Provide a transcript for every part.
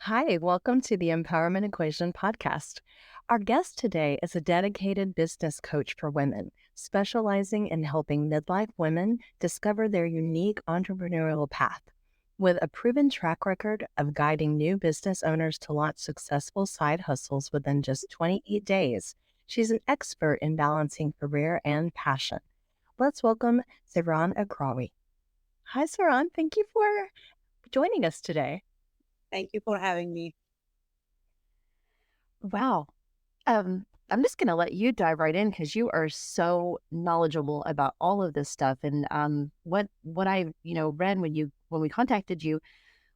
Hi, welcome to the Empowerment Equation podcast. Our guest today is a dedicated business coach for women, specializing in helping midlife women discover their unique entrepreneurial path. With a proven track record of guiding new business owners to launch successful side hustles within just 28 days, she's an expert in balancing career and passion. Let's welcome Sairan Aqrawi. Hi, Sairan. Thank you for joining us today. Thank you for having me. Wow. I'm just gonna let you dive right in because you are so knowledgeable about all of this stuff. And what I read when we contacted you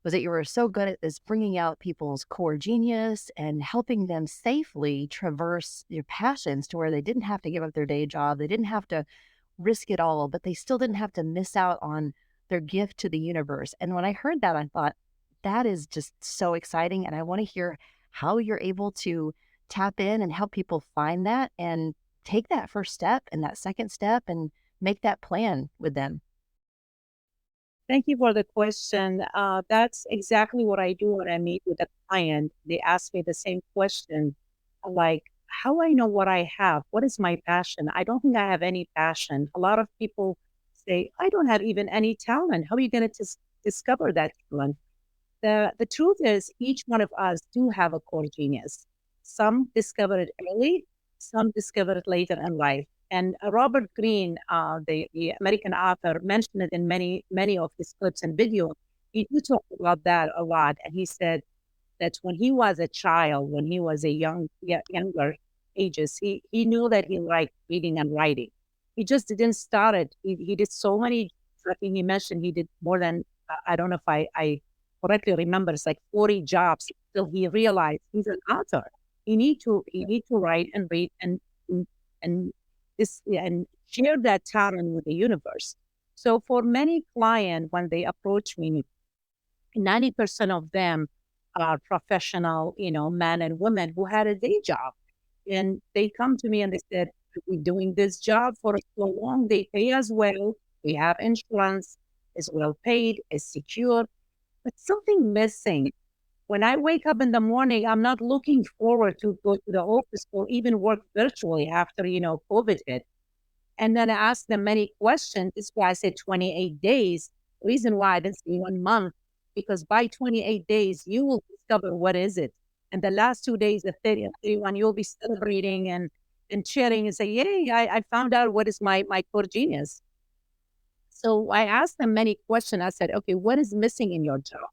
was that you were so good at this bringing out people's core genius and helping them safely traverse their passions to where they didn't have to give up their day job, they didn't have to risk it all, but they still didn't have to miss out on their gift to the universe. And when I heard that, I thought that is just so exciting, and I want to hear how you're able to tap in and help people find that and take that first step and that second step and make that plan with them. Thank you for the question. That's exactly what I do when I meet with a client. They ask me the same question, like, how I know what I have? What is my passion? I don't think I have any passion. A lot of people say, I don't have even any talent. How are you going to discover that talent? The truth is, each one of us do have a core genius. Some discover it early, some discover it later in life. And Robert Greene, the American author, mentioned it in many of his clips and videos. He do talk about that a lot. And he said that when he was a child, when he was a younger ages, he knew that he liked reading and writing. He just didn't start it. He did so many. I think he mentioned he did more than I don't know if I correctly remember. It's like 40 jobs till he realized he's an author. He need to write and read and and share that talent with the universe. So for many clients, when they approach me, 90% of them are professional, men and women who had a day job. And they come to me and they said, we're doing this job for so long. They pay us well. We have insurance, is well paid, is secure, but something missing. When I wake up in the morning, I'm not looking forward to go to the office or even work virtually after, COVID hit. And then I asked them many questions. This is why I said 28 days. Reason why I didn't say 1 month, because by 28 days, you will discover what is it. And the last 2 days, the 30 and 31, you'll be celebrating and cheering and say, yay, I found out what is my core genius. So I asked them many questions. I said, okay, what is missing in your job?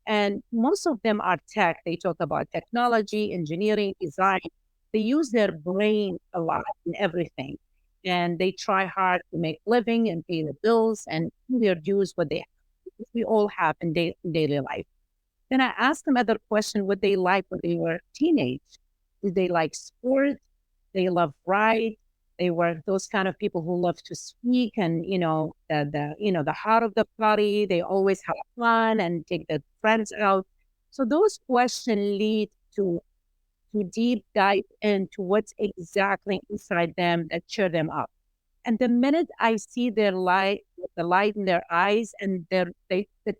And most of them are tech. They talk about technology, engineering, design. They use their brain a lot in everything. And they try hard to make living and pay the bills and pay their dues what we all have in daily life. Then I asked them other question what they like when they were teenage. Did they like sport? They love ride. They were those kind of people who love to speak and the heart of the party. They always have fun and take their friends out. So those questions lead to deep dive into what's exactly inside them that cheer them up. And the minute I see the light in their eyes, and that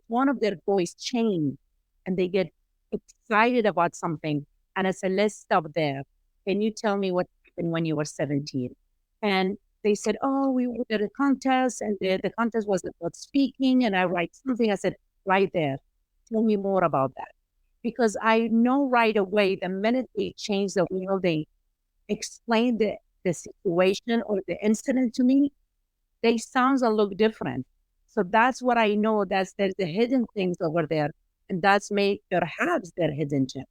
one of their voice change, and they get excited about something, and I said, let's stop there. Can you tell me what happened when you were 17? And they said, oh, we were at a contest, and the contest was about speaking, and I write something. I said, right there, tell me more about that. Because I know right away, the minute they change the wheel, they explain the situation or the incident to me, they sounds a look different. So that's what I know. There's the hidden things over there, and that's make perhaps their hidden gem.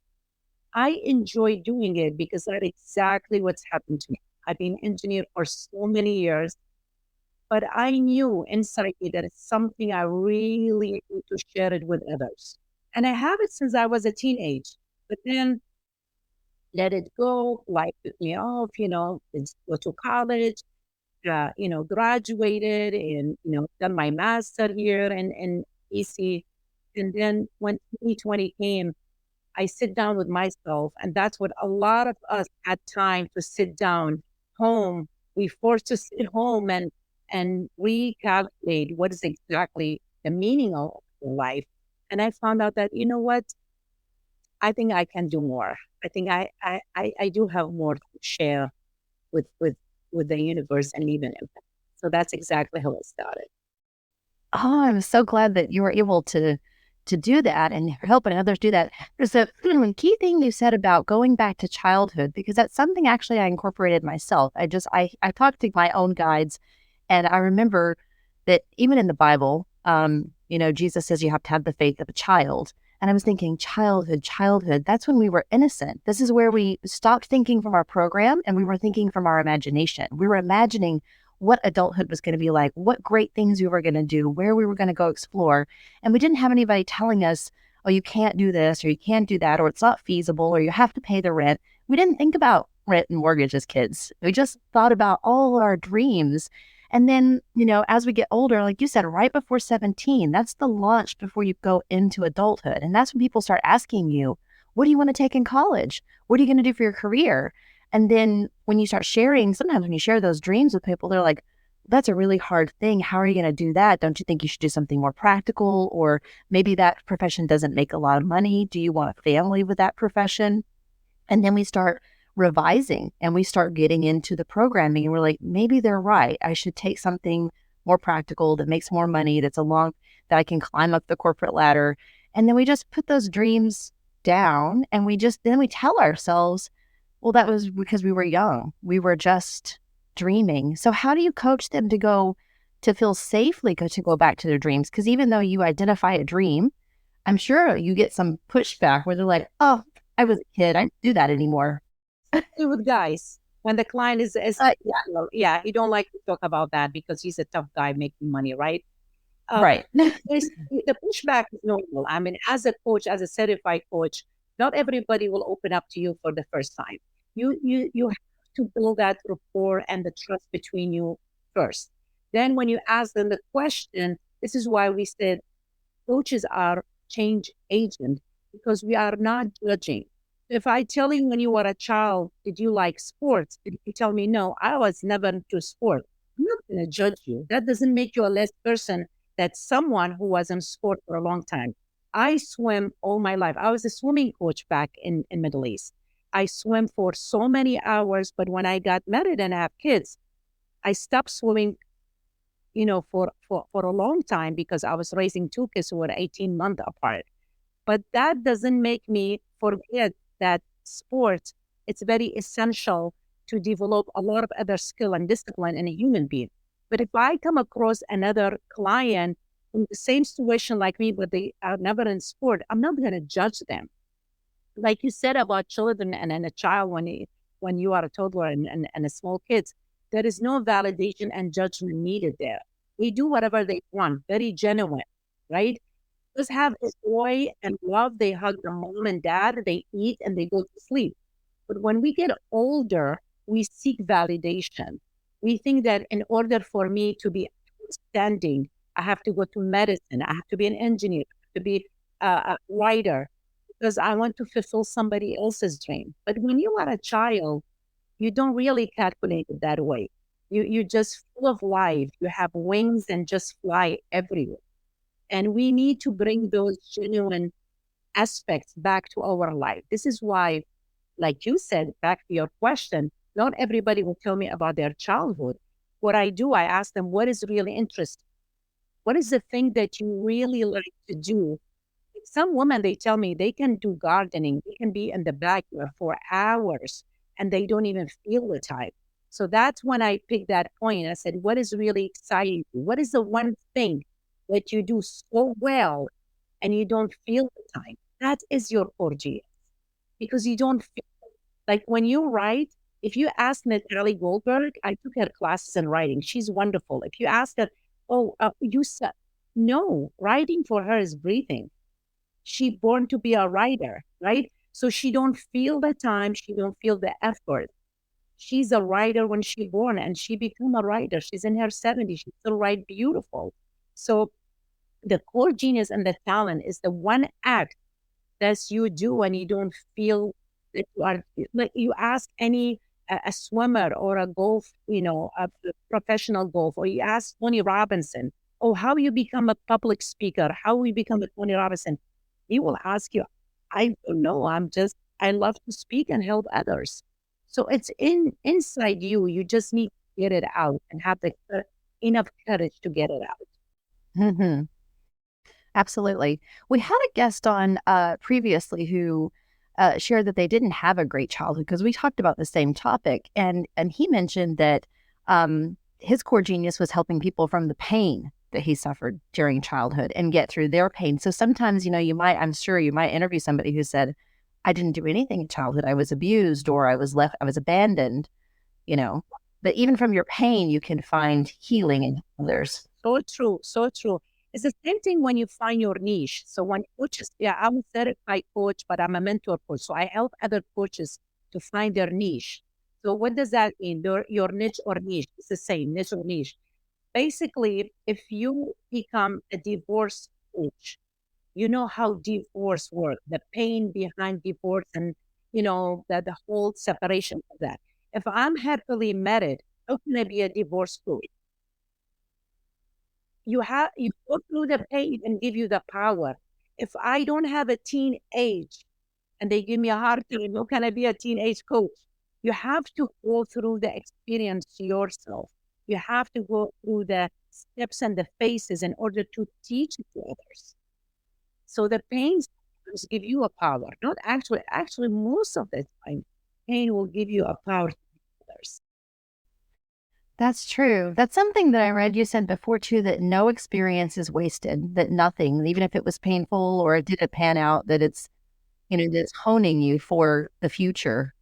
I enjoy doing it because that's exactly what's happened to me. I've been engineer for so many years, but I knew inside me that it's something I really need to share it with others. And I have it since I was a teenage. But then let it go, life took me off, go to college, graduated and, done my master here in EC. And then when 2020 came, I sit down with myself. And that's what a lot of us had time to sit down home. We forced to sit home and recalculate what is exactly the meaning of life. And I found out that, you know what? I think I can do more. I think I do have more to share with with with the universe and leave an impact. So that's exactly how it started. Oh, I'm so glad that you were able to do that and helping others do that. There's a key thing you said about going back to childhood, because that's something actually I incorporated myself. I talked to my own guides, and I remember that even in the Bible, Jesus says you have to have the faith of a child. And I was thinking, childhood, that's when we were innocent. This is where we stopped thinking from our program and we were thinking from our imagination. We were imagining what adulthood was going to be like, what great things we were going to do, where we were going to go explore. And we didn't have anybody telling us, oh, you can't do this or you can't do that, or it's not feasible, or you have to pay the rent. We didn't think about rent and mortgage as kids. We just thought about all our dreams. And then, as we get older, like you said, right before 17, that's the launch before you go into adulthood. And that's when people start asking you, what do you want to take in college? What are you going to do for your career? And then when you start sharing, sometimes when you share those dreams with people, they're like, that's a really hard thing. How are you going to do that? Don't you think you should do something more practical? Or maybe that profession doesn't make a lot of money. Do you want a family with that profession? And then we start revising and we start getting into the programming and we're like, maybe they're right. I should take something more practical that makes more money, that I can climb up the corporate ladder. And then we just put those dreams down and then we tell ourselves, well, that was because we were young. We were just dreaming. So how do you coach them to feel safely to go back to their dreams? Because even though you identify a dream, I'm sure you get some pushback where they're like, oh, I was a kid. I don't do that anymore. With guys, when the client is he don't like to talk about that because he's a tough guy making money, right? Right. The pushback is normal. I mean, as a coach, as a certified coach, not everybody will open up to you for the first time. You have to build that rapport and the trust between you first. Then when you ask them the question, this is why we said coaches are change agent, because we are not judging. If I tell you when you were a child, did you like sports? If you tell me no, I was never into sport, I'm not going to judge you. That doesn't make you a less person than someone who was in sport for a long time. I swim all my life. I was a swimming coach back in Middle East. I swim for so many hours, but when I got married and have kids, I stopped swimming, for a long time because I was raising two kids who were 18 months apart. But that doesn't make me forget that sports, it's very essential to develop a lot of other skill and discipline in a human being. But if I come across another client in the same situation like me, but they are never in sport, I'm not going to judge them. Like you said about children and a child when you are a toddler and a small kids, there is no validation and judgment needed there. They do whatever they want, very genuine, right? Just have joy and love. They hug their mom and dad, they eat and they go to sleep. But when we get older, we seek validation. We think that in order for me to be outstanding, I have to go to medicine, I have to be an engineer, I have to be a writer, because I want to fulfill somebody else's dream. But when you are a child, you don't really calculate it that way. You're just full of life. You have wings and just fly everywhere. And we need to bring those genuine aspects back to our life. This is why, like you said, back to your question, not everybody will tell me about their childhood. What I do, I ask them, what is really interesting? What is the thing that you really like to do? Some women, they tell me they can do gardening. They can be in the backyard for hours and they don't even feel the time. So that's when I picked that point. I said, what is really exciting? What is the one thing that you do so well and you don't feel the time? That is your core genius, because you don't feel like when you write. If you ask Natalie Goldberg, I took her classes in writing. She's wonderful. If you ask her, you said, no, writing for her is breathing. She born to be a writer, right? So she don't feel the time. She don't feel the effort. She's a writer when she born and she become a writer. She's in her 70s. She still write beautiful. So the core genius and the talent is the one act that you do when you don't feel that you are, like you ask any a swimmer or a golf, a professional golf, or you ask Tony Robinson, oh, how you become a public speaker, how you become a Tony Robinson. He will ask you, I don't know. I love to speak and help others. So it's inside you. You just need to get it out and have enough courage to get it out. Hmm. Absolutely. We had a guest on previously who shared that they didn't have a great childhood because we talked about the same topic, and he mentioned that his core genius was helping people from the pain that he suffered during childhood and get through their pain. So sometimes, I'm sure you might interview somebody who said, "I didn't do anything in childhood. I was abused, or I was abandoned." You know, but even from your pain, you can find healing in others. So true. So true. It's the same thing when you find your niche. So when coaches, yeah, I'm a certified coach, but I'm a mentor coach. So I help other coaches to find their niche. So what does that mean? Your niche or niche? It's the same, niche or niche. Basically, if you become a divorce coach, you know how divorce works, the pain behind divorce and, the whole separation of that. If I'm happily married, how can I be a divorce coach? You go through the pain and give you the power. If I don't have a teenage and they give me a hard time, how can I be a teenage coach? You have to go through the experience yourself. You have to go through the steps and the phases in order to teach it to others. So the pain sometimes give you a power. Not actually most of the time, pain will give you a power to others. That's true. That's something that I read you said before too, that no experience is wasted, that nothing, even if it was painful or it didn't pan out, that that's honing you for the future.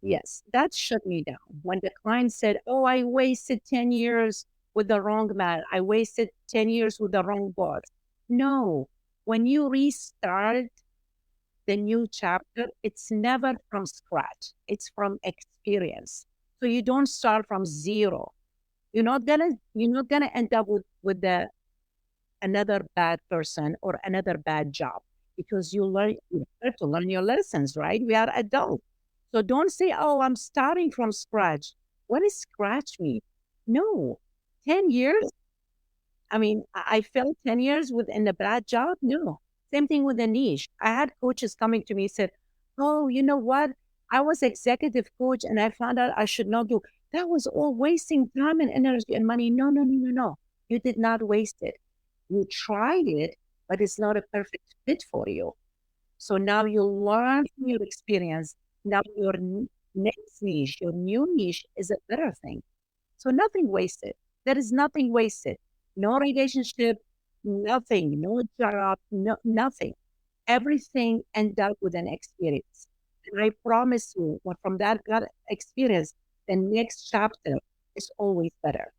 Yes, that shut me down. When the client said, "Oh, I wasted 10 years with the wrong man. I wasted 10 years with the wrong boss." No, when you restart the new chapter, it's never from scratch. It's from experience. So you don't start from zero. You're not gonna end up with the another bad person or another bad job because you have to learn your lessons, right? We are adults. So don't say, "Oh, I'm starting from scratch." What does scratch mean? No. 10 years? I mean, I felt 10 years within a bad job? No. Same thing with the niche. I had coaches coming to me said, "Oh, you know what? I was executive coach and I found out I should not do." That was all wasting time and energy and money. No, no, no, no, no. You did not waste it. You tried it, but it's not a perfect fit for you. So now you learn from your experience. Now your next niche, your new niche is a better thing. So nothing wasted. There is nothing wasted. No relationship, nothing, no job, no nothing. Everything end up with an experience. And I promise you, from that experience, the next chapter is always better.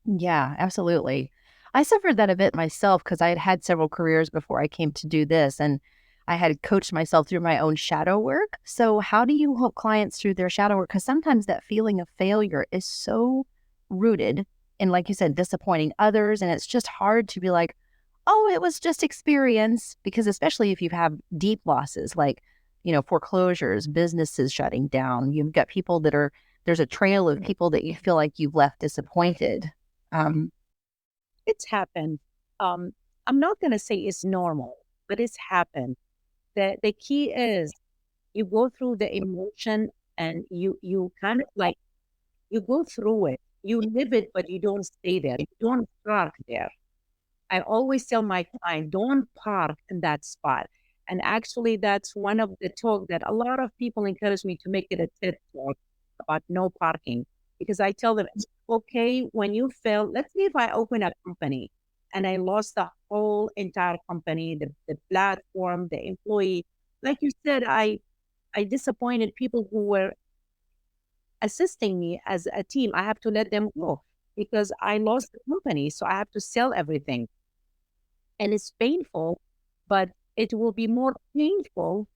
Yeah, absolutely. I suffered that a bit myself because I had had several careers before I came to do this, and I had coached myself through my own shadow work. So, how do you help clients through their shadow work? Because sometimes that feeling of failure is so rooted in, like you said, disappointing others. And it's just hard to be like, oh, it was just experience. Because especially if you have deep losses like, foreclosures, businesses shutting down, you've got people that are, there's a trail of people that you feel like you've left disappointed. Um, It's happened. Um, I'm not going to say it's normal, but it's happened. The key is you go through the emotion and you kind of like you go through it. You live it, but you don't stay there. You don't park there. I always tell my client, don't park in that spot. And actually, that's one of the talk that a lot of people encourage me to make it a TED talk about no parking. Because I tell them, it's okay when you fail. Let's say if I open a company and I lost the whole entire company, the platform, the employee. Like you said, I disappointed people who were assisting me as a team. I have to let them go because I lost the company. So I have to sell everything. And it's painful, but it will be more painful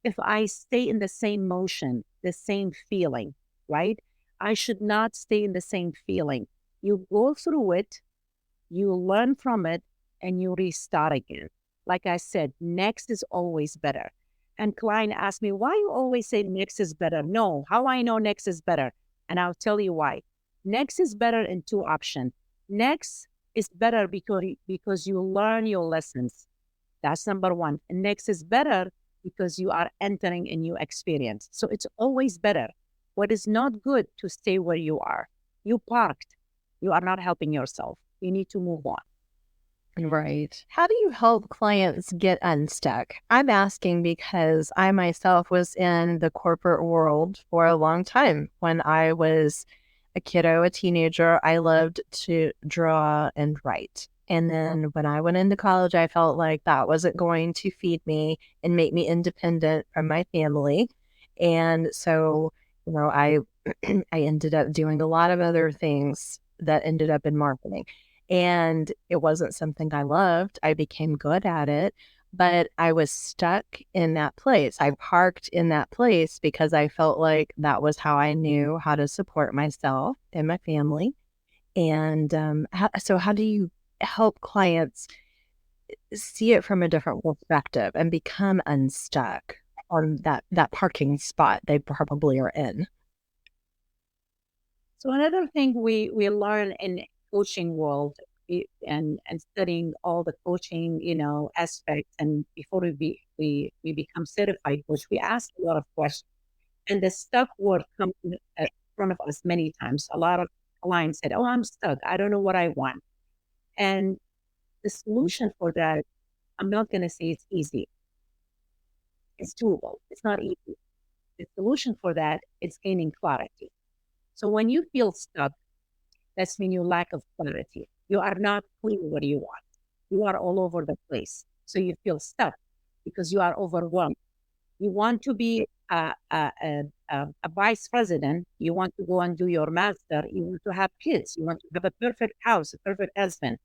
if I stay in the same motion, the same feeling, right? I should not stay in the same feeling. You go through it, you learn from it, and you restart again. Like I said, next is always better. And client asked me, why you always say next is better? No, how I know next is better? And I'll tell you why. Next is better in two options. Next is better because you learn your lessons. That's number one. And next is better because you are entering a new experience. So it's always better. What is not good to stay where you are. You parked. You are not helping yourself. You need to move on. Right. How do you help clients get unstuck? I'm asking because I myself was in the corporate world for a long time. When I was a kiddo, a teenager, I loved to draw and write. And then when I went into college, I felt like that wasn't going to feed me and make me independent from my family. And so, I I ended up doing a lot of other things that ended up in marketing. And it wasn't something I loved. I became good at it, but I was stuck in that place. I parked in that place because I felt like that was how I knew how to support myself and my family. And so, how do you help clients see it from a different perspective and become unstuck on that parking spot they probably are in? So another thing we learn in coaching world and studying all the coaching, aspects, and before we become certified coach, we ask a lot of questions. And the stuck word comes in front of us many times. A lot of clients said, "Oh, I'm stuck. I don't know what I want." And the solution for that, I'm not going to say it's easy. It's doable. It's not easy. The solution for that is gaining clarity. So when you feel stuck, that's mean you lack of clarity. You are not clear what you want. You are all over the place. So you feel stuck because you are overwhelmed. You want to be a vice president. You want to go and do your master. You want to have kids. You want to have a perfect house, a perfect husband.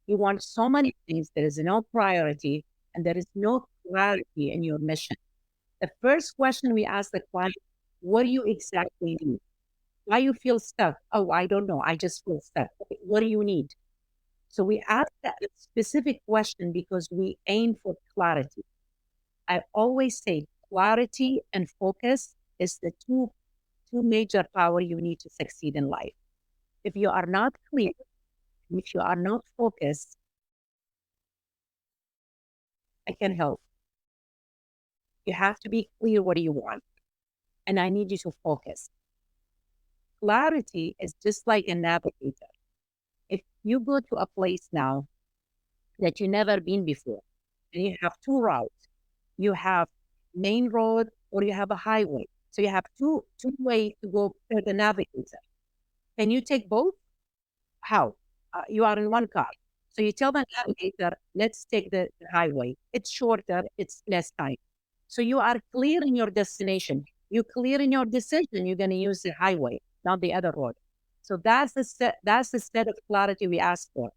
You want so many things. There is no priority and there is no clarity in your mission. The first question we ask the client, what do you exactly need? Why you feel stuck? Oh, I don't know. I just feel stuck. Okay, what do you need? So we ask that specific question because we aim for clarity. I always say clarity and focus is the two major power you need to succeed in life. If you are not clear, if you are not focused, I can help. You have to be clear what do you want. And I need you to focus. Clarity is just like a navigator. If you go to a place now that you never been before, and you have two routes, you have main road or you have a highway. So you have two ways to go per the navigator. Can you take both? How? You are in one car. So you tell the navigator, let's take the highway. It's shorter, it's less time. So you are clear in your destination. You clear in your decision, you're going to use the highway, not the other road. So that's the set of clarity we ask for.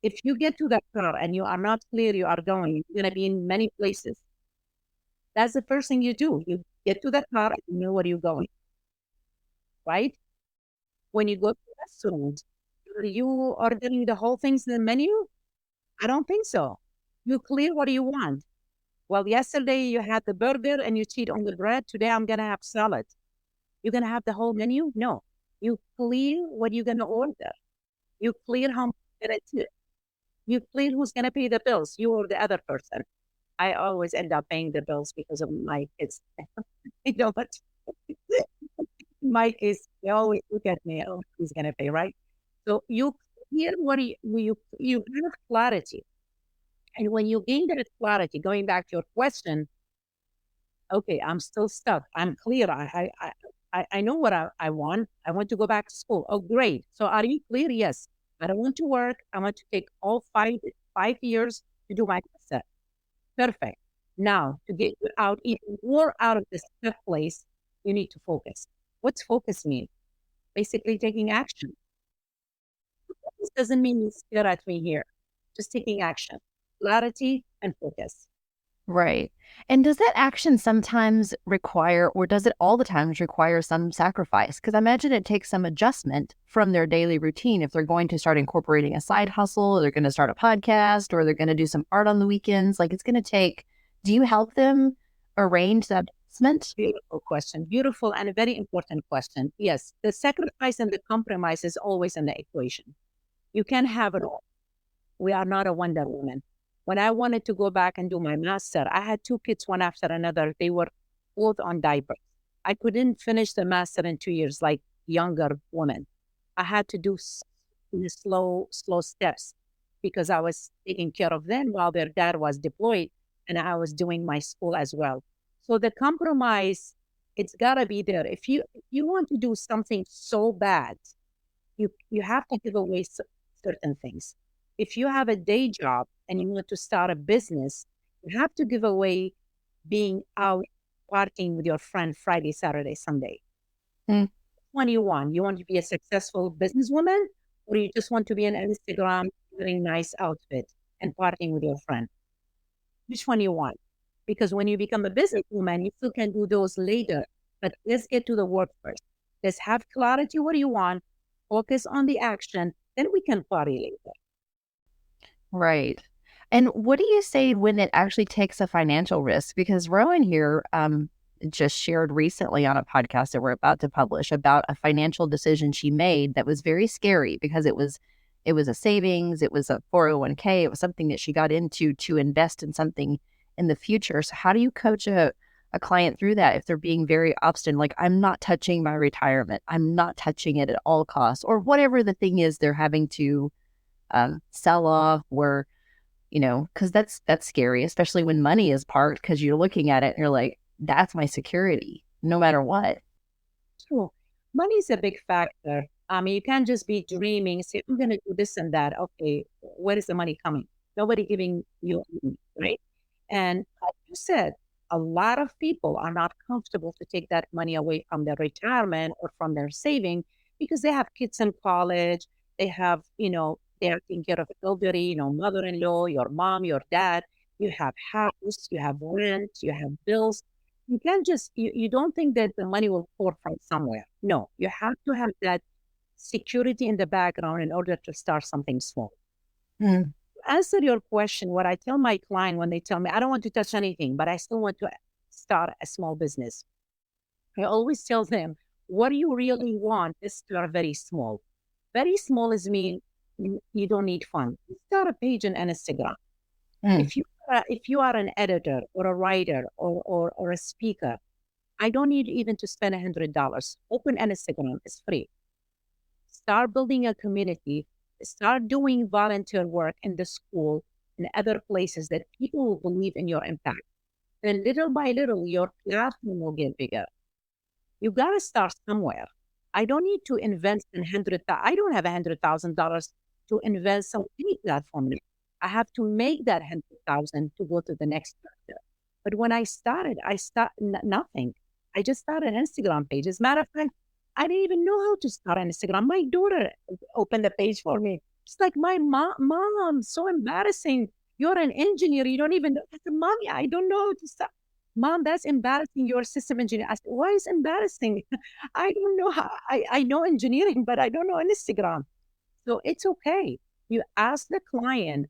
If you get to that car and you are not clear, you are going, you're going to be in many places. That's the first thing you do. You get to that car and you know where you're going, right? When you go to a restaurant, are you ordering the whole things in the menu? I don't think so. You clear what you want. Well, yesterday you had the burger and you cheat on the bread. Today I'm going to have salad. You're going to have the whole menu? No. You clear what you're going to order. You clear how much you're going to do. You clear who's going to pay the bills, you or the other person. I always end up paying the bills because of my kids. But my kids, they always look at me, oh, who's going to pay, right? So you clear what you have clarity. And when you gain that clarity, going back to your question, okay, I'm still stuck. I'm clear. I know what I want. I want to go back to school. Oh, great. So are you clear? Yes. I don't want to work. I want to take all five years to do my master. Perfect. Now, to get you out even more out of this stuck place, you need to focus. What's focus mean? Basically taking action. This doesn't mean you stare at me here. Just taking action. Clarity and focus. Right. And does that action sometimes require, or does it all the times require some sacrifice? Because I imagine it takes some adjustment from their daily routine if they're going to start incorporating a side hustle, or they're going to start a podcast, or they're going to do some art on the weekends. Like it's going to take, do you help them arrange that adjustment? Beautiful question. Beautiful and a very important question. Yes, the sacrifice and the compromise is always in the equation. You can have it all. We are not a Wonder Woman. When I wanted to go back and do my master, I had two kids, one after another. They were both on diapers. I couldn't finish the master in 2 years like younger women. I had to do the slow steps because I was taking care of them while their dad was deployed and I was doing my school as well. So the compromise, it's gotta be there. If you want to do something so bad, you have to give away certain things. If you have a day job and you want to start a business, you have to give away being out partying with your friend Friday, Saturday, Sunday. Mm. Which one you want? You want to be a successful businesswoman, or you just want to be on Instagram wearing nice outfit and partying with your friend? Which one you want? Because when you become a businesswoman, you still can do those later. But let's get to the work first. Let's have clarity what you want, focus on the action, then we can party later. Right. And what do you say when it actually takes a financial risk? Because Rowan here just shared recently on a podcast that we're about to publish about a financial decision she made that was very scary because it was a savings, it was a 401k, it was something that she got into to invest in something in the future. So how do you coach a client through that if they're being very obstinate, like I'm not touching my retirement, I'm not touching it at all costs, or whatever the thing is they're having to sell off, or because that's scary, especially when money is parked, because you're looking at it and you're like, that's my security, no matter what. True. Money is a big factor. I mean, you can't just be dreaming, say, I'm going to do this and that. Okay, where is the money coming? Nobody giving you money, right? And like you said, a lot of people are not comfortable to take that money away from their retirement or from their saving because they have kids in college. They have, they're taking care of elderly, mother-in-law, your mom, your dad. You have house, you have rent, you have bills. You can't just, you don't think that the money will pour from somewhere. No, you have to have that security in the background in order to start something small. Mm. To answer your question, what I tell my client when they tell me, I don't want to touch anything, but I still want to start a small business. I always tell them, what do you really want is to start very small. Very small is mean you don't need funds. Start a page on Instagram. Mm. If you are an editor or a writer or a speaker, I don't need even to spend $100. Open an Instagram, it's free. Start building a community. Start doing volunteer work in the school and other places that people will believe in your impact. And little by little, your platform will get bigger. You gotta start somewhere. I don't need to invest in I don't have $100,000 to invest on any platform. I have to make that 100,000 to go to the next chapter. But when I started, I start nothing. I just started an Instagram page. As a matter of fact, I didn't even know how to start an Instagram. My daughter opened the page for me. It's like my mom, so embarrassing. You're an engineer. You don't even know. I said, Mommy, I don't know how to start. Mom, that's embarrassing. You're a system engineer. I said, why is embarrassing? I don't know how. I know engineering, but I don't know Instagram. So it's okay. You ask the client,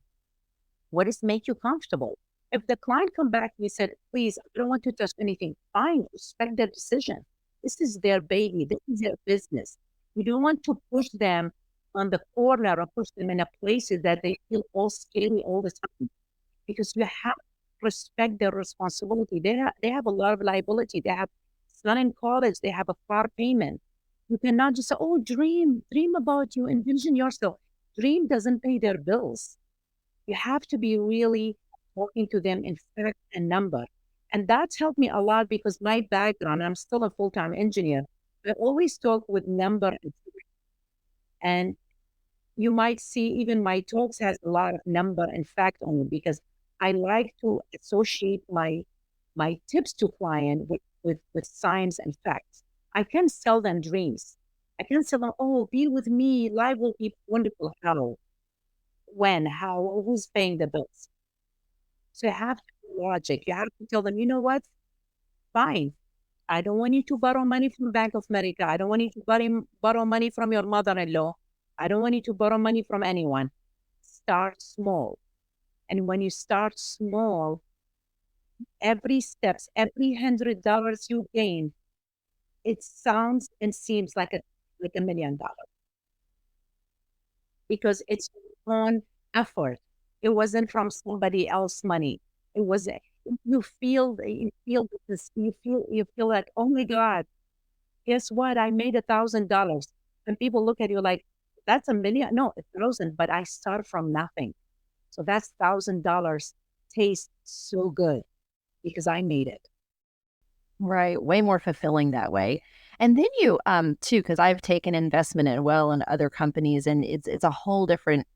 what is make you comfortable? If the client come back and said, please, I don't want to touch anything, fine, respect their decision. This is their baby. This is their business. You don't want to push them on the corner or push them in a places that they feel all scary all the time because you have to respect their responsibility. They have a lot of liability. They have son in college. They have a car payment. You cannot just say, oh, dream about you, envision yourself. Dream doesn't pay their bills. You have to be really talking to them in fact and number. And that's helped me a lot because my background, I'm still a full-time engineer. I always talk with number and you might see even my talks has a lot of number and fact on it because I like to associate my tips to client with science and facts. I can sell them dreams. I can sell them, oh, be with me, life will be wonderful. How, when, how, who's paying the bills? So you have to be logic. You have to tell them, you know what? Fine. I don't want you to borrow money from Bank of America. I don't want you to borrow money from your mother-in-law. I don't want you to borrow money from anyone. Start small. And when you start small, every steps, every $100 you gain, it sounds and seems like $1 million because it's on effort. It wasn't from somebody else's money. It was you feel like, oh my God, guess what? I made $1,000. And people look at you like, that's a million. No, 1,000, but I start from nothing. So that's $1,000 tastes so good because I made it. Right. Way more fulfilling that way. And then you too, because I've taken investment as well in other companies, and it's a whole different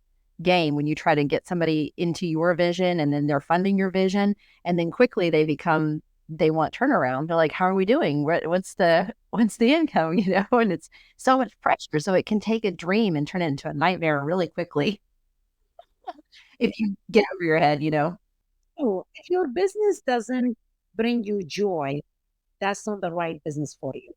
game when you try to get somebody into your vision and then they're funding your vision, and then quickly they want turnaround. They're like, how are we doing? What's the income? And it's so much pressure. So it can take a dream and turn it into a nightmare really quickly if you get over your head. Oh, if your business doesn't bring you joy, that's not the right business for you.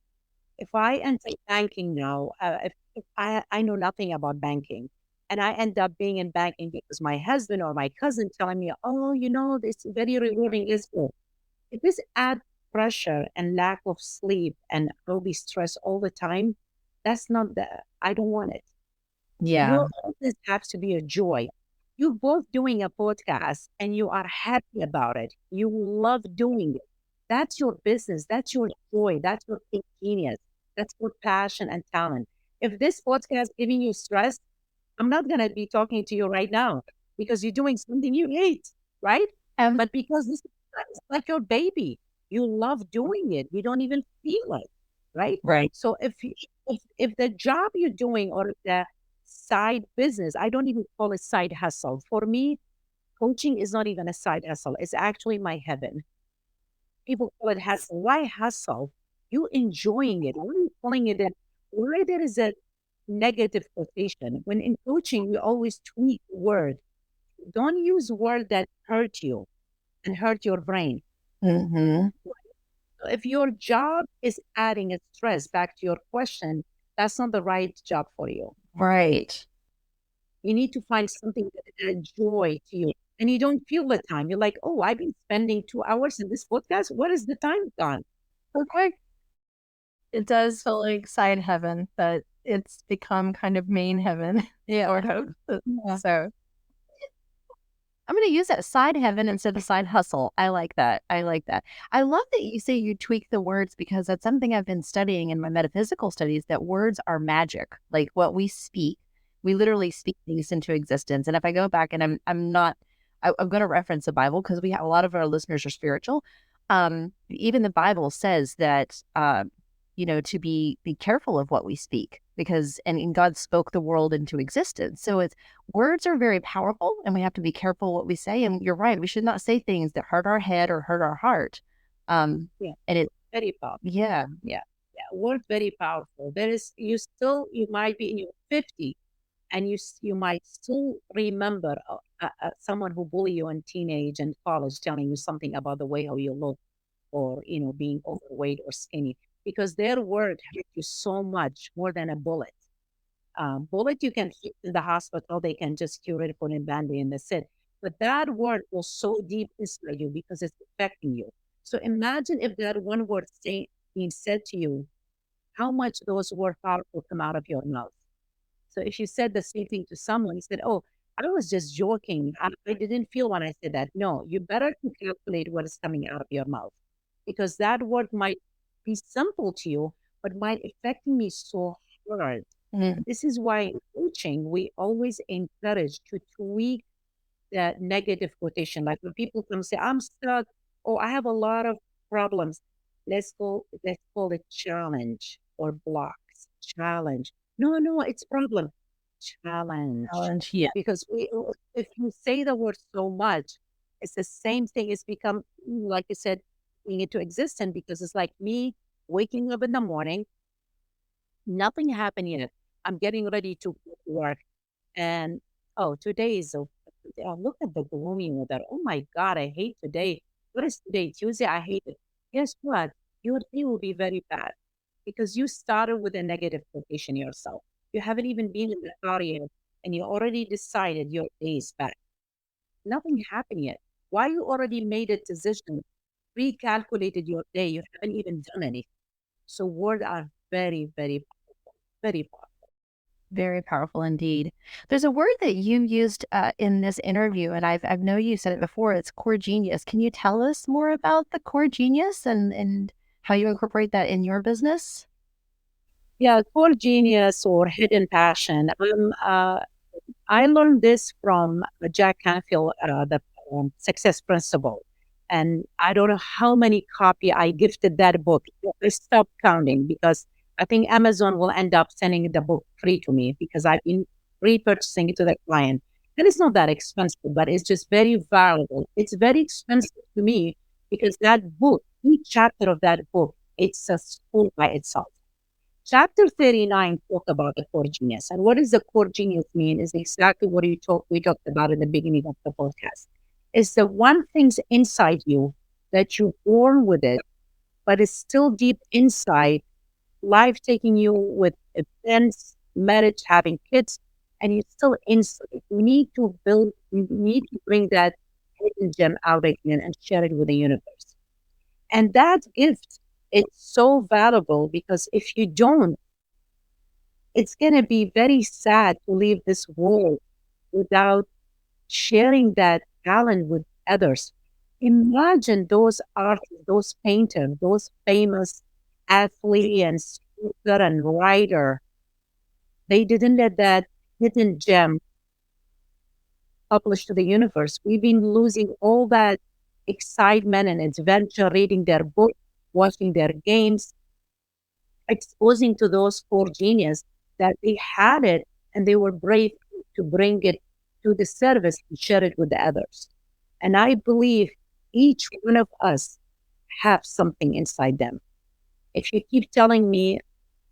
If I enter banking now, if I know nothing about banking, and I end up being in banking because my husband or my cousin telling me, oh, this very rewarding is good. If this add pressure and lack of sleep and I'll be stressed all the time, that's not I don't want it. Yeah. Your business has to be a joy. You both doing a podcast and you are happy about it. You love doing it. That's your business. That's your joy. That's your genius. That's your passion and talent. If this podcast giving you stress, I'm not gonna be talking to you right now because you're doing something you hate, right? Um, But because this is like your baby, you love doing it. You don't even feel it, right? right. So if the job you're doing or the side business, I don't even call it side hustle. For me, coaching is not even a side hustle. It's actually my heaven. People call it hustle. Why hustle? You enjoying it. Why are you calling it a, why there is a negative quotation? When in coaching, we always tweak word. Don't use word that hurt you and hurt your brain. Hmm. So if your job is adding a stress, back to your question, that's not the right job for you. Right. You need to find something that adds joy to you. And you don't feel the time. You're like, oh, I've been spending 2 hours in this podcast. What is the time gone? So quick. It does feel like side heaven, but it's become kind of main heaven, Yeah. sort of. Yeah. So I'm going to use that side heaven instead of side hustle. I like that. I like that. I love that you say you tweak the words because that's something I've been studying in my metaphysical studies, that words are magic. Like what we speak, we literally speak things into existence. And if I go back and I'm going to reference the Bible because we have a lot of our listeners are spiritual. Even the Bible says that, to be careful of what we speak because, and God spoke the world into existence. So words are very powerful and we have to be careful what we say. And you're right. We should not say things that hurt our head or hurt our heart. Yeah. And it, Very powerful. yeah. Yeah. Yeah. Word very powerful. You might be in your 50 and you might still remember someone who bullied you in teenage and college telling you something about the way how you look or being overweight or skinny because their word hurt you so much more than a bullet. Bullet you can fix in the hospital, they can just cure it, put in band-aid and that's it. But that word was so deep inside you because it's affecting you. So imagine if that one word being said to you, how much those words powerful come out of your mouth. So if you said the same thing to someone, you said, "Oh, I was just joking. I didn't feel when I said that." No, you better to calculate what is coming out of your mouth because that word might be simple to you, but might affect me so hard. Mm. This is why in coaching, we always encourage to tweak that negative quotation. Like when people come say, I'm stuck, or I have a lot of problems. Let's call it challenge or blocks. Challenge. No, no, it's problem. Challenge. Challenge. Yeah. Because if you say the word so much, it's the same thing. It's become, like you said, bring it to existence because it's like me waking up in the morning, nothing happened yet. I'm getting ready to work. And oh, today is look at the gloomy weather. Oh my God, I hate today. What is today? Tuesday, I hate it. Guess what? Your day will be very bad because you started with a negative quotation yourself. You haven't even been in the car yet, and you already decided your day is bad. Nothing happened yet. Why you already made a decision, recalculated your day? You haven't even done anything. So words are very, very, very powerful. Very powerful indeed. There's a word that you used in this interview, and I know you said it before. It's CoreGenius. Can you tell us more about the CoreGenius and how you incorporate that in your business? Yeah, core genius or hidden passion. I learned this from Jack Canfield, the Success Principle. And I don't know how many copy I gifted that book. I stopped counting because I think Amazon will end up sending the book free to me because I've been repurchasing it to the client. And it's not that expensive, but it's just very valuable. It's very expensive to me because that book, each chapter of that book, it's a school by itself. Chapter 39 talk about the core genius. And what does the core genius mean is exactly what we talked about in the beginning of the podcast. It's the one things inside you that you're born with it, but it's still deep inside, life taking you with events, marriage, having kids, and you're still inside. You need to bring that hidden gem out again and share it with the universe. And that gift, it's so valuable because if you don't, it's going to be very sad to leave this world without sharing that talent with others. Imagine those artists, those painters, those famous athletes and speaker and writer. They didn't let that hidden gem publish to the universe. We've been losing all that excitement and adventure, reading their book, watching their games, exposing to those core genius that they had it and they were brave to bring it to the service and share it with the others. And I believe each one of us have something inside them. If you keep telling me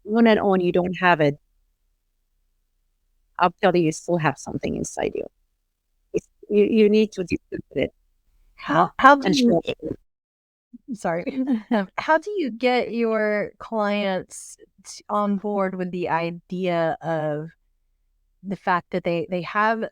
on and on you don't have it, I'll tell you still have something inside you. You need to discover it. How do and you share it. sorry. How do you get your clients on board with the idea of the fact that they have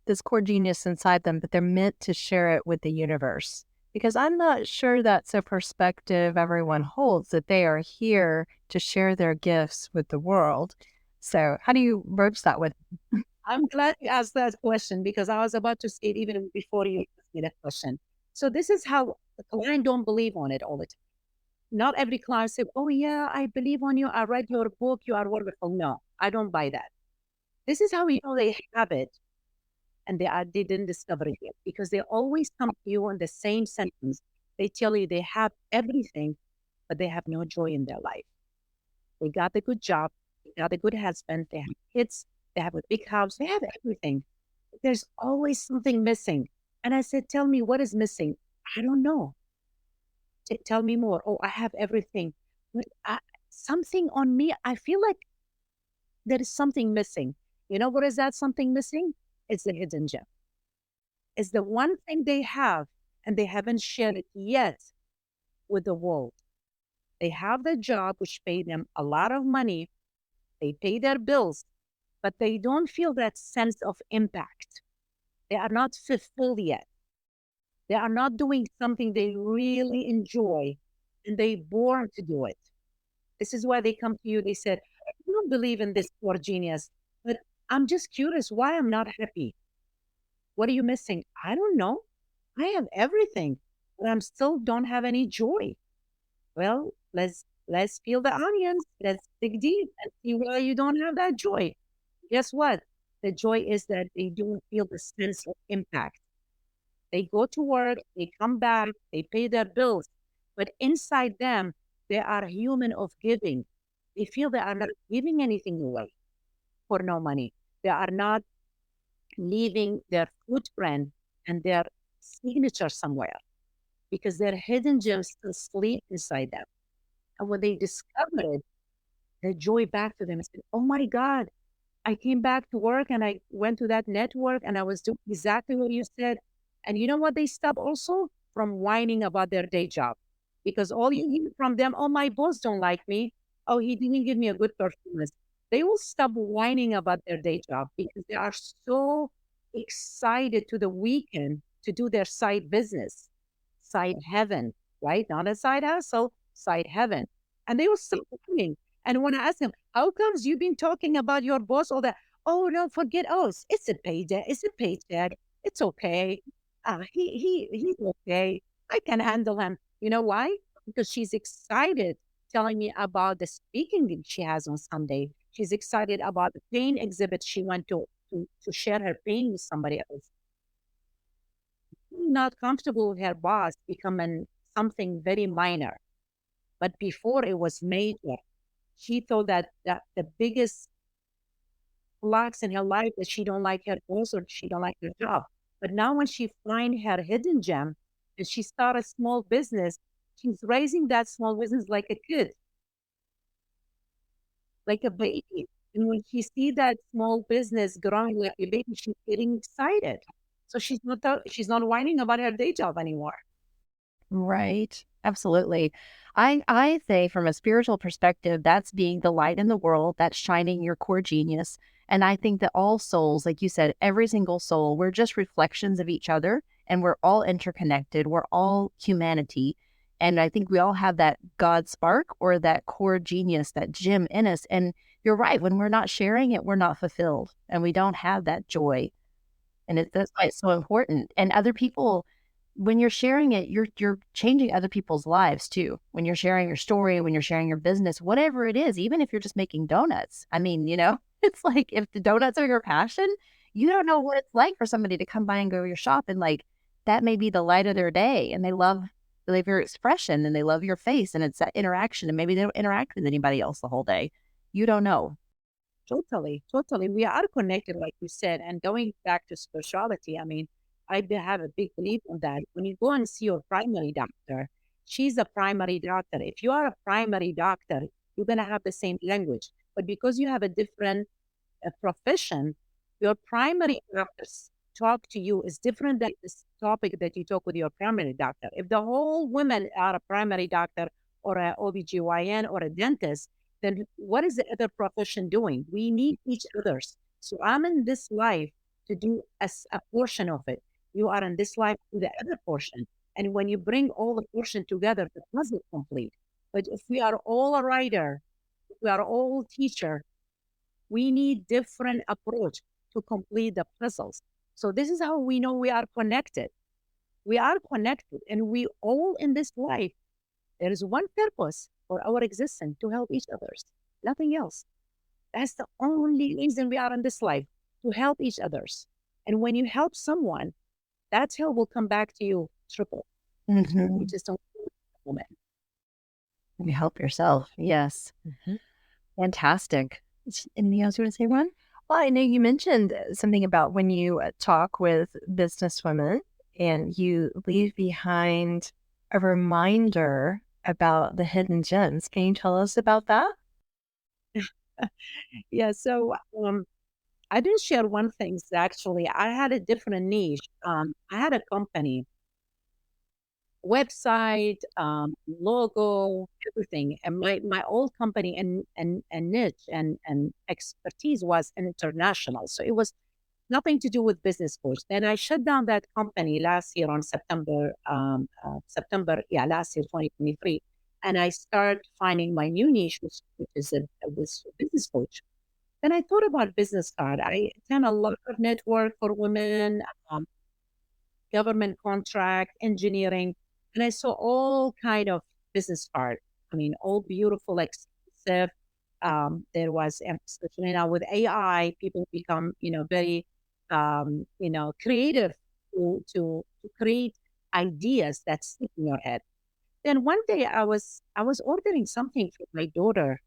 this core genius inside them, but they're meant to share it with the universe? Because I'm not sure that's a perspective everyone holds, that they are here to share their gifts with the world. So how do you broach that with? I'm glad you asked that question because I was about to say it even before you asked me that question. So this is how the client don't believe on it all the time. Not every client say, "Oh yeah, I believe on you. I read your book. You are wonderful." No, I don't buy that. This is how we know they have it, and they didn't discover it yet because they always come to you in the same sentence. They tell you they have everything, but they have no joy in their life. They got the good job, they got a good husband, they have kids, they have a big house, they have everything. There's always something missing. And I said, "Tell me what is missing." "I don't know." Tell me more." "Oh, I have everything. But something on me, I feel like there is something missing." You know what is that something missing? It's the hidden gem. It's the one thing they have and they haven't shared it yet with the world. They have the job which paid them a lot of money. They pay their bills, but they don't feel that sense of impact. They are not fulfilled yet. They are not doing something they really enjoy and they born to do it. This is why they come to you. They said, "I don't believe in this core genius, but I'm just curious why I'm not happy. What are you missing?" "I don't know. I have everything, but I'm still don't have any joy." "Well, let's peel the onions. Let's dig deep and see why you don't have that joy." Guess what? The joy is that they don't feel the sense of impact. They go to work, they come back, they pay their bills, but inside them, they are human of giving. They feel they are not giving anything away for no money. They are not leaving their footprint and their signature somewhere because their hidden gems still sleep inside them. And when they discover it, the joy back to them and said, "Oh my God, I came back to work and I went to that network and I was doing exactly what you said." And you know what? They stop also from whining about their day job because all you hear from them, "Oh, my boss don't like me. Oh, he didn't give me a good performance." They will stop whining about their day job because they are so excited to the weekend to do their side business, side heaven, right? Not a side hustle, side heaven. And they will stop whining. And when I ask him, how comes you've been talking about your boss all that? Oh, no, forget. Oh, it's a payday. It's a paycheck. It's okay. He's okay. I can handle him. You know why? Because she's excited telling me about the speaking gig she has on Sunday. She's excited about the pain exhibit she went to share her pain with somebody else. Not comfortable with her boss becoming something very minor. But before it was major, she thought that the biggest lacks in her life that she don't like her boss or she don't like her job. But now when she find her hidden gem and she start a small business, she's raising that small business like a kid, like a baby. And when she see that small business growing like a baby, she's getting excited. So she's not whining about her day job anymore. Right. Absolutely. I say from a spiritual perspective, that's being the light in the world, that's shining your core genius. And I think that all souls, like you said, every single soul, we're just reflections of each other and we're all interconnected. We're all humanity. And I think we all have that God spark or that core genius, that gem in us. And you're right, when we're not sharing it, we're not fulfilled and we don't have that joy. And that's why it's so important. And other people, when you're sharing it, you're changing other people's lives too. When you're sharing your story, when you're sharing your business, whatever it is, even if you're just making donuts. I mean, it's like if the donuts are your passion, you don't know what it's like for somebody to come by and go to your shop and like that may be the light of their day. And they love your expression and they love your face and it's that interaction. And maybe they don't interact with anybody else the whole day. You don't know. Totally, totally. We are connected, like you said. And going back to spirituality, I mean, have a big belief on that. When you go and see your primary doctor, she's a primary doctor. If you are a primary doctor, you're going to have the same language. But because you have a different profession, your primary doctors talk to you is different than this topic that you talk with your primary doctor. If the whole women are a primary doctor or a OBGYN or a dentist, then what is the other profession doing? We need each other's. So I'm in this life to do a portion of it. You are in this life to do the other portion. And when you bring all the portion together, the puzzle complete. But if we are all a writer, we are all teacher, we need different approach to complete the puzzles. So this is how we know we are connected. We are connected and we all in this life, there is one purpose for our existence to help each others, nothing else. That's the only reason we are in this life, to help each others. And when you help someone, that help will come back to you triple. You just don't moment. You help yourself. Yes. Fantastic. Anything else you want to say, Ron? Well, I know you mentioned something about when you talk with businesswomen and you leave behind a reminder about the hidden gems. Can you tell us about that? Yeah, so I didn't share one thing. Actually, I had a different niche. I had a company, website, logo, everything. And my old company and niche and expertise was international. So it was nothing to do with business coach. Then I shut down that company last year on September, last year, 2023. And I started finding my new niche, which is was business coach. Then I thought about business card. I attend a lot of network for women, government contract, engineering, and I saw all kind of business card. I mean, all beautiful, expensive. There was, especially now with AI, people become, very, creative to create ideas that stick in your head. Then one day I was ordering something for my daughter.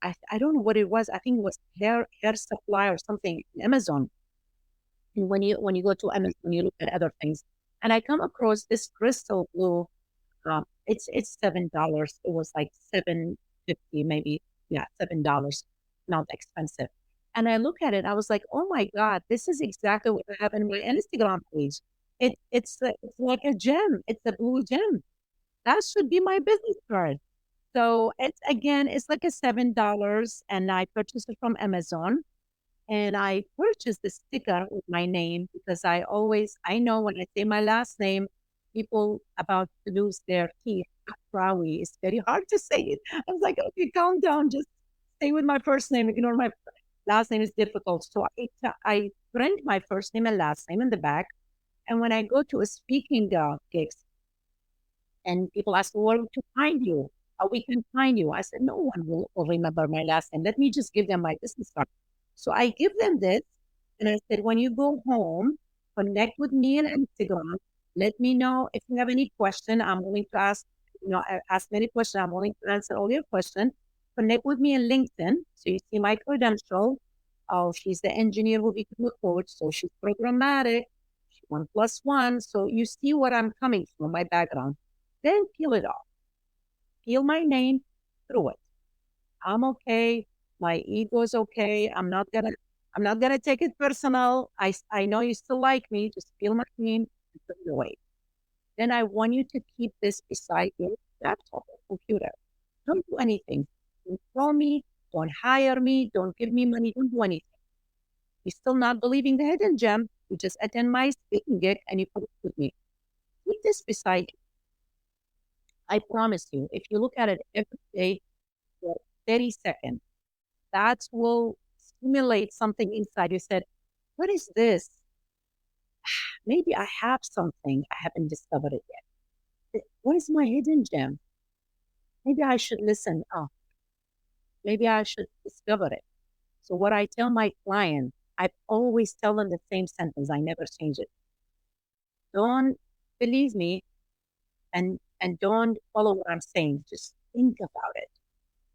I don't know what it was. I think it was hair supply or something, Amazon. And when you go to Amazon, you look at other things, and I come across this crystal blue. It's $7. It was like 7.50 maybe. Yeah, $7. Not expensive. And I look at it. I was like, oh my god, this is exactly what I have in my Instagram page. It's like a gem. It's a blue gem. That should be my business card. So it's like a $7, and I purchased it from Amazon. And I purchased the sticker with my name because I know when I say my last name, people about to lose their teeth. Aqrawi. It's very hard to say it. I was like, okay, calm down, just stay with my first name. Ignore my last name is difficult. So I print my first name and last name in the back. And when I go to a speaking gigs and people ask, where to find you? How we can find you? I said, no one will remember my last name. Let me just give them my business card. So I give them this. And I said, when you go home, connect with me on Instagram. Let me know if you have any question. I'm willing to ask, ask many questions. I'm willing to answer all your questions. Connect with me on LinkedIn. So you see my credential. Oh, she's the engineer who became a coach. So she's programmatic. She's 1+1. So you see what I'm coming from, my background. Then peel it off. Peel my name through it. I'm okay. My ego is okay. I'm not gonna take it personal. I know you still like me. Just peel my name and put it away. Then I want you to keep this beside your laptop or computer. Don't do anything. Don't call me. Don't hire me. Don't give me money. Don't do anything. You're still not believing the hidden gem. You just attend my speaking gig and you put it with me. Keep this beside you. I promise you, if you look at it every day for 30 seconds, that will stimulate something inside. You said, what is this? Maybe I have something. I haven't discovered it yet. What is my hidden gem? Maybe I should listen up. Maybe I should discover it. So what I tell my client, I always tell them the same sentence. I never change it. Don't believe me and don't follow what I'm saying. Just think about it.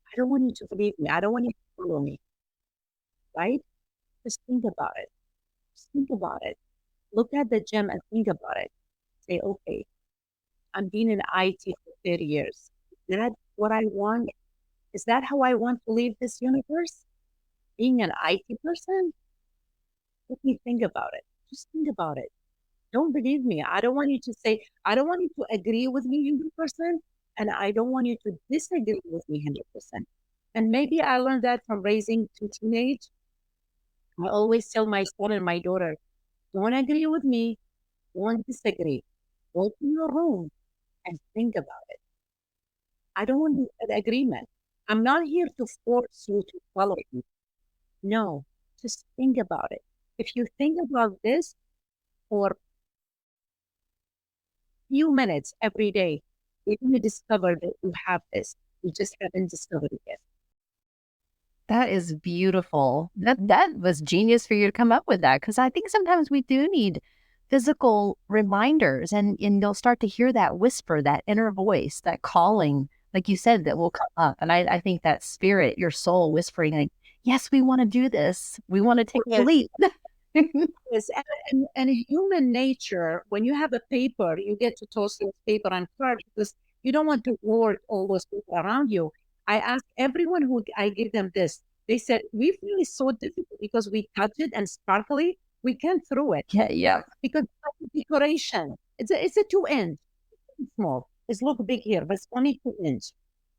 I don't want you to believe me. I don't want you to follow me. Right? Just think about it. Just think about it. Look at the gem and think about it. Say, okay, I'm being in IT for 30 years. Is that what I want? Is that how I want to leave this universe? Being an IT person? Let me think about it. Just think about it. Don't believe me. I don't want you to say, I don't want you to agree with me 100%, and I don't want you to disagree with me 100%. And maybe I learned that from raising two teenage. I always tell my son and my daughter, don't agree with me, don't disagree. Go to your room and think about it. I don't want an agreement. I'm not here to force you to follow me. No, just think about it. If you think about this for few minutes every day, you're going to discover that you have this. You just haven't discovered it yet. That is beautiful. That was genius for you to come up with that, because I think sometimes we do need physical reminders, and you'll start to hear that whisper, that inner voice, that calling, like you said, that will come up. And I think that spirit, your soul whispering, like, yes, we want to do this. We want to take the leap. Yes, and human nature, when you have a paper, you get to toss this paper and card because you don't want to hoard all those people around you. I ask everyone who I give them this. They said, we feel it's so difficult because we touch it and sparkly, we can't throw it. Yeah. Because it's a decoration. It's a 2-inch. It's small. It's look big here, but it's only 2-inch.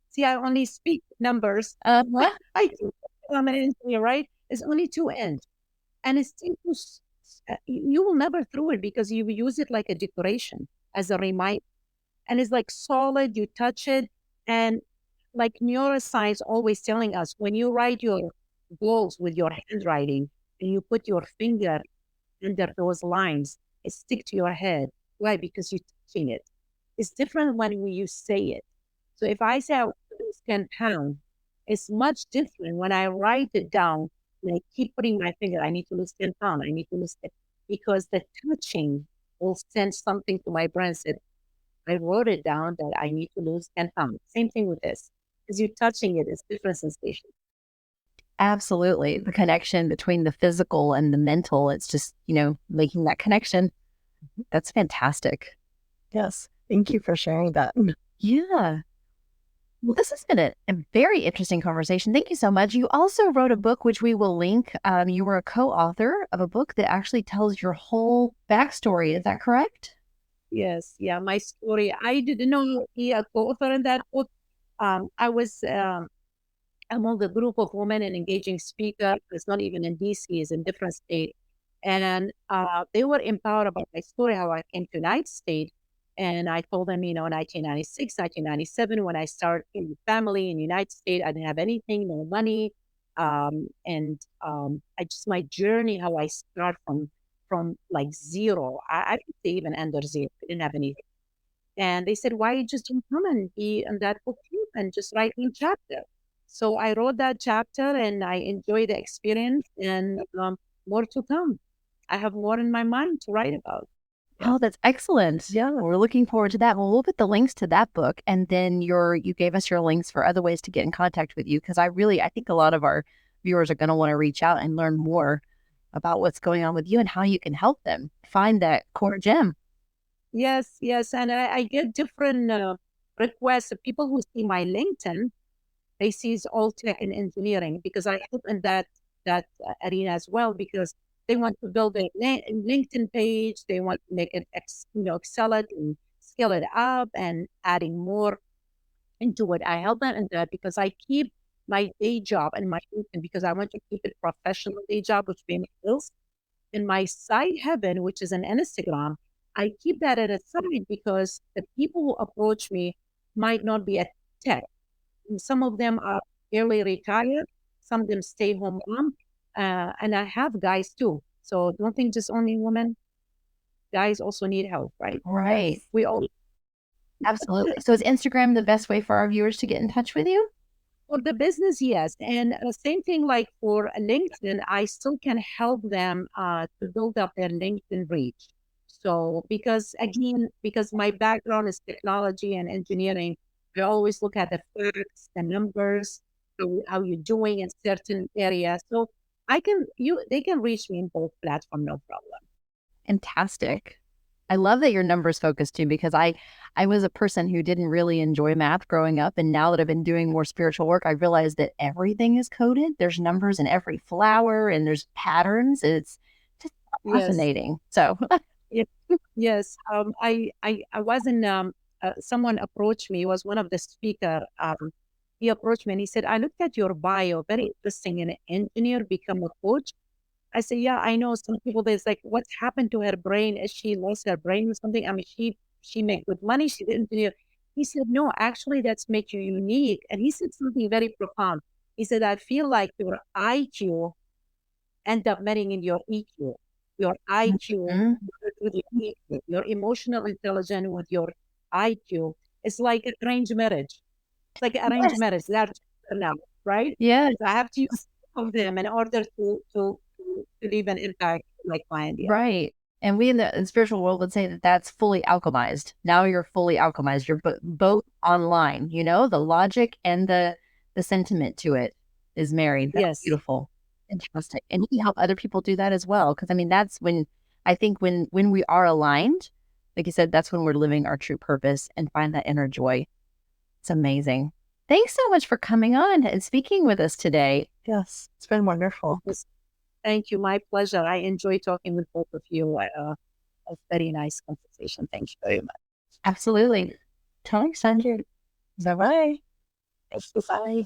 See, I only speak numbers. I think I'm an engineer, right? It's only 2-inch. And it's you will never throw it because you use it like a decoration as a reminder. And it's like solid, you touch it. And like neuroscience always telling us, when you write your goals with your handwriting and you put your finger under those lines, it sticks to your head. Why? Because you're touching it. It's different when you say it. So if I say I want to lose 10 pounds, it's much different when I write it down. And I keep putting my finger, I need to lose 10 pounds, I need to lose 10, because the touching will send something to my brain. Said, I wrote it down that I need to lose 10 pounds. Same thing with this. Because you're touching it, it's different sensation. Absolutely. The connection between the physical and the mental, it's just, making that connection. That's fantastic. Yes. Thank you for sharing that. Yeah. Well, this has been a very interesting conversation. Thank you so much. You also wrote a book, which we will link. You were a co-author of a book that actually tells your whole backstory. Is that correct? Yes. Yeah. My story. I didn't know be a co-author in that book. I was among the group of women and engaging speaker. It's not even in DC, it's in different state. And they were empowered about my story, how I came to United States. And I told them, 1996, 1997, when I started in the family in the United States, I didn't have anything, no money. I just, my journey, how I start from like zero. I didn't say even under zero. I didn't have anything. And they said, why you just don't come and be in that book too and just write one chapter? So I wrote that chapter and I enjoyed the experience, and more to come. I have more in my mind to write about. Yeah. Oh, that's excellent. Yeah. We're looking forward to that. Well, we'll put the links to that book, and then you gave us your links for other ways to get in contact with you, because I think a lot of our viewers are going to want to reach out and learn more about what's going on with you and how you can help them find that core gem. Yes, yes. And I get different requests of people who see my LinkedIn. They see it's all tech and engineering, because I help in that arena as well, because they want to build a LinkedIn page. They want to make it, excel it and scale it up and adding more into it. I help them in that because I keep my day job and my LinkedIn, because I want to keep it professional day job, which pays bills. In my side heaven, which is an Instagram, I keep that at a side because the people who approach me might not be a tech. Some of them are early retired. Some of them stay home mom. And I have guys too. So don't think just only women. Guys also need help, right? Right. We all. Absolutely. So is Instagram the best way for our viewers to get in touch with you? For the business, yes. And the same thing like for LinkedIn, I still can help them to build up their LinkedIn reach. So because my background is technology and engineering, I always look at the facts, the numbers, how you're doing in certain areas. So they can reach me in both platforms, no problem. Fantastic. I love that your numbers focused too, because I was a person who didn't really enjoy math growing up. And now that I've been doing more spiritual work, I realized that everything is coded. There's numbers in every flower and there's patterns. It's just fascinating. So Yes. I wasn't, someone approached me, was one of the speaker. He approached me and he said, I looked at your bio, very interesting, an engineer become a coach. I said, yeah, I know some people, there's like, what's happened to her brain? Is she lost her brain or something? I mean, she made good money. She didn't do. He said, no, actually, that's make you unique. And he said something very profound. He said, I feel like your IQ end up meeting in your EQ. Your IQ with your EQ, your emotional intelligence with your IQ. It's like arranged marriage. It's like arranged yes. marriage. That's now, right? Yeah. So I have to use of them in order to leave an impact like client. Yeah. Right. And we in the spiritual world would say that that's fully alchemized. Now you're fully alchemized. You're both online, the logic and the sentiment to it is married. That's Yes. beautiful. Fantastic. And you help other people do that as well. Because I mean, that's when I think when we are aligned, like you said, that's when we're living our true purpose and find that inner joy. It's amazing. Thanks so much for coming on and speaking with us today. Yes, it's been wonderful. Thank you. My pleasure. I enjoy talking with both of you. A very nice conversation. Thank you very much. Absolutely. Thanks, Sanjay. Bye-bye. Thank you. Bye.